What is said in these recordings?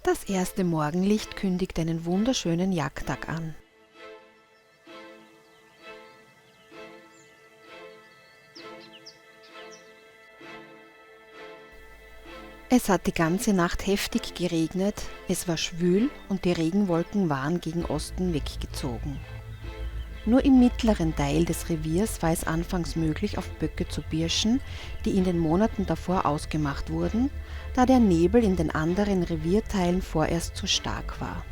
Das erste Morgenlicht kündigt einen wunderschönen Jagdtag an. Es hat die ganze Nacht heftig geregnet, es war schwül und die Regenwolken waren gegen Osten weggezogen. Nur im mittleren Teil des Reviers war es anfangs möglich, auf Böcke zu pirschen, die in den Monaten davor ausgemacht wurden, da der Nebel in den anderen Revierteilen vorerst zu stark war.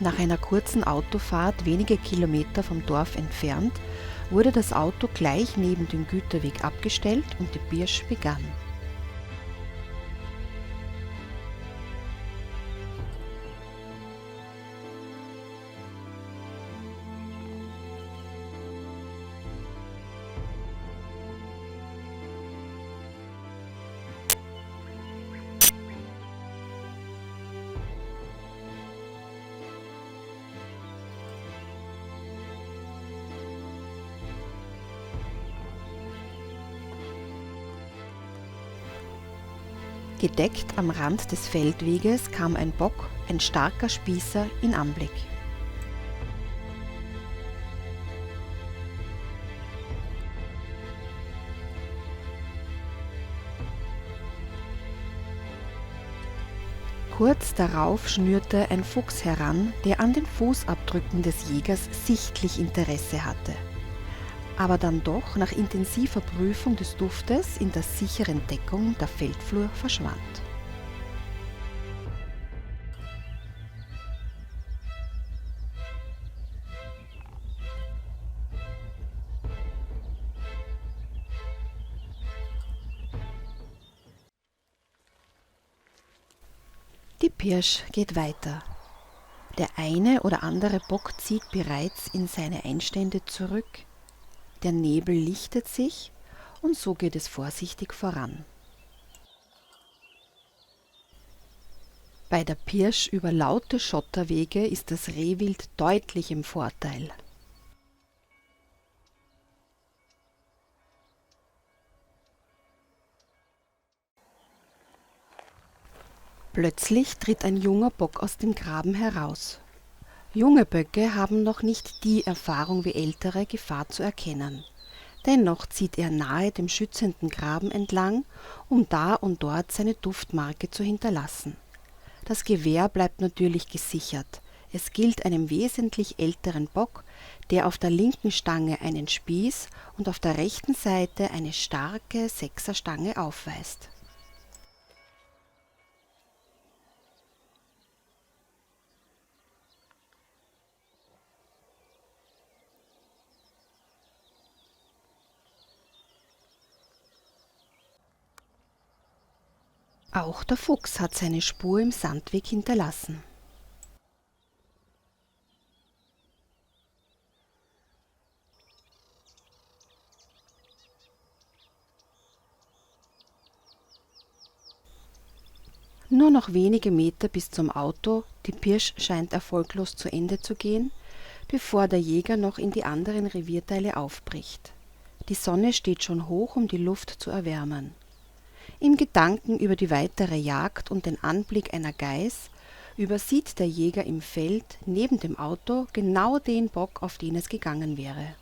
Nach einer kurzen Autofahrt wenige Kilometer vom Dorf entfernt wurde das Auto gleich neben dem Güterweg abgestellt und die Pirsch begann. Gedeckt am Rand des Feldweges kam ein Bock, ein starker Spießer, in Anblick. Kurz darauf schnürte ein Fuchs heran, der an den Fußabdrücken des Jägers sichtlich Interesse hatte, aber dann doch nach intensiver Prüfung des Duftes in der sicheren Deckung der Feldflur verschwand. Die Pirsch geht weiter. Der eine oder andere Bock zieht bereits in seine Einstände zurück. Der Nebel lichtet sich und so geht es vorsichtig voran. Bei der Pirsch über laute Schotterwege ist das Rehwild deutlich im Vorteil. Plötzlich tritt ein junger Bock aus dem Graben heraus. Junge Böcke haben noch nicht die Erfahrung wie ältere, Gefahr zu erkennen. Dennoch zieht er nahe dem schützenden Graben entlang, um da und dort seine Duftmarke zu hinterlassen. Das Gewehr bleibt natürlich gesichert. Es gilt einem wesentlich älteren Bock, der auf der linken Stange einen Spieß und auf der rechten Seite eine starke Sechserstange aufweist. Auch der Fuchs hat seine Spur im Sandweg hinterlassen. Nur noch wenige Meter bis zum Auto, die Pirsch scheint erfolglos zu Ende zu gehen, bevor der Jäger noch in die anderen Revierteile aufbricht. Die Sonne steht schon hoch, um die Luft zu erwärmen. Im Gedanken über die weitere Jagd und den Anblick einer Geiß übersieht der Jäger im Feld neben dem Auto genau den Bock, auf den es gegangen wäre.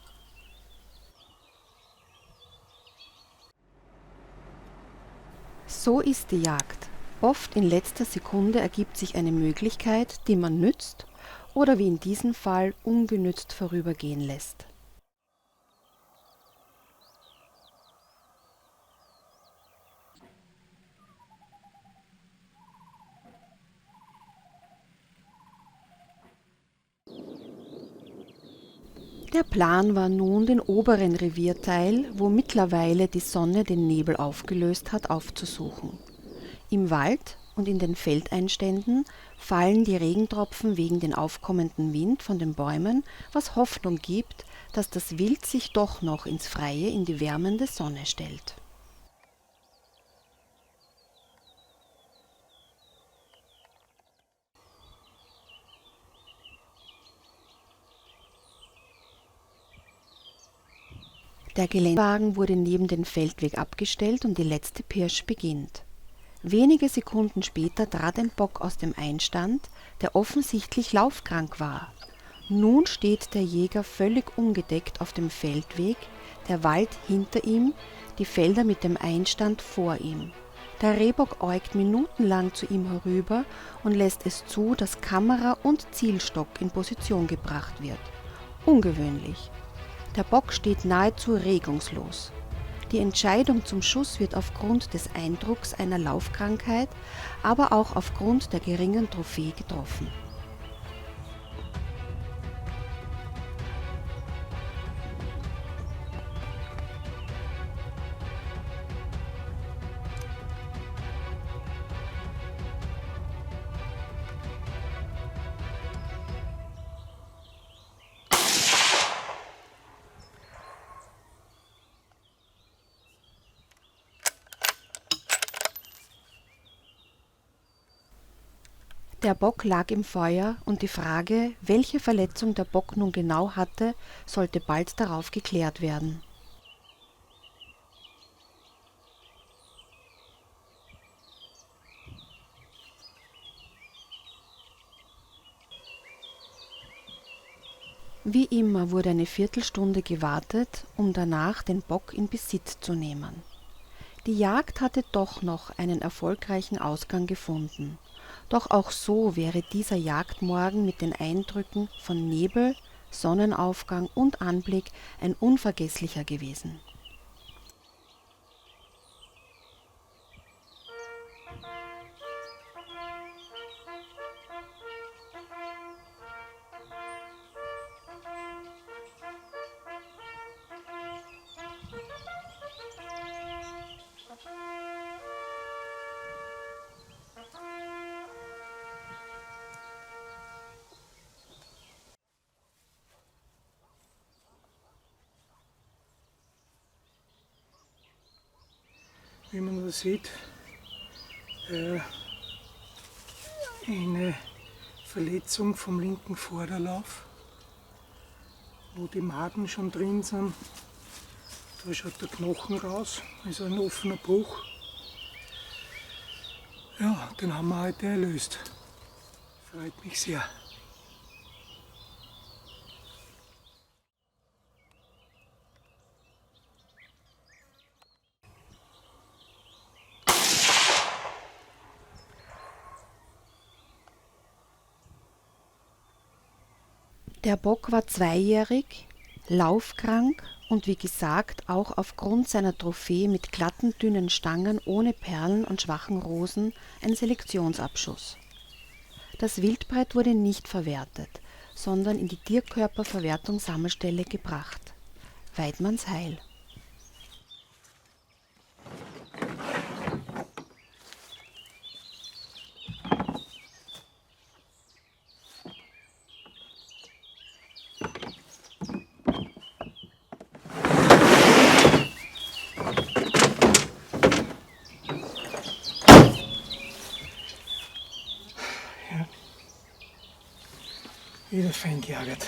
So ist die Jagd. Oft in letzter Sekunde ergibt sich eine Möglichkeit, die man nützt oder wie in diesem Fall ungenützt vorübergehen lässt. Der Plan war nun, den oberen Revierteil, wo mittlerweile die Sonne den Nebel aufgelöst hat, aufzusuchen. Im Wald und in den Feldeinständen fallen die Regentropfen wegen den aufkommenden Wind von den Bäumen, was Hoffnung gibt, dass das Wild sich doch noch ins Freie in die wärmende Sonne stellt. Der Geländewagen wurde neben den Feldweg abgestellt und die letzte Pirsch beginnt. Wenige Sekunden später trat ein Bock aus dem Einstand, der offensichtlich laufkrank war. Nun steht der Jäger völlig ungedeckt auf dem Feldweg, der Wald hinter ihm, die Felder mit dem Einstand vor ihm. Der Rehbock äugt minutenlang zu ihm herüber und lässt es zu, dass Kamera und Zielstock in Position gebracht wird. Ungewöhnlich. Der Bock steht nahezu regungslos. Die Entscheidung zum Schuss wird aufgrund des Eindrucks einer Laufkrankheit, aber auch aufgrund der geringen Trophäe getroffen. Der Bock lag im Feuer und die Frage, welche Verletzung der Bock nun genau hatte, sollte bald darauf geklärt werden. Wie immer wurde eine Viertelstunde gewartet, um danach den Bock in Besitz zu nehmen. Die Jagd hatte doch noch einen erfolgreichen Ausgang gefunden. Doch auch so wäre dieser Jagdmorgen mit den Eindrücken von Nebel, Sonnenaufgang und Anblick ein unvergesslicher gewesen. Wie man da sieht, eine Verletzung vom linken Vorderlauf, wo die Maden schon drin sind. Da schaut der Knochen raus, also ein offener Bruch. Ja, den haben wir heute erlöst. Freut mich sehr. Der Bock war zweijährig, laufkrank und wie gesagt auch aufgrund seiner Trophäe mit glatten, dünnen Stangen ohne Perlen und schwachen Rosen ein Selektionsabschuss. Das Wildbret wurde nicht verwertet, sondern in die Tierkörperverwertungssammelstelle gebracht. Weidmannsheil. Wieder fein geärgert.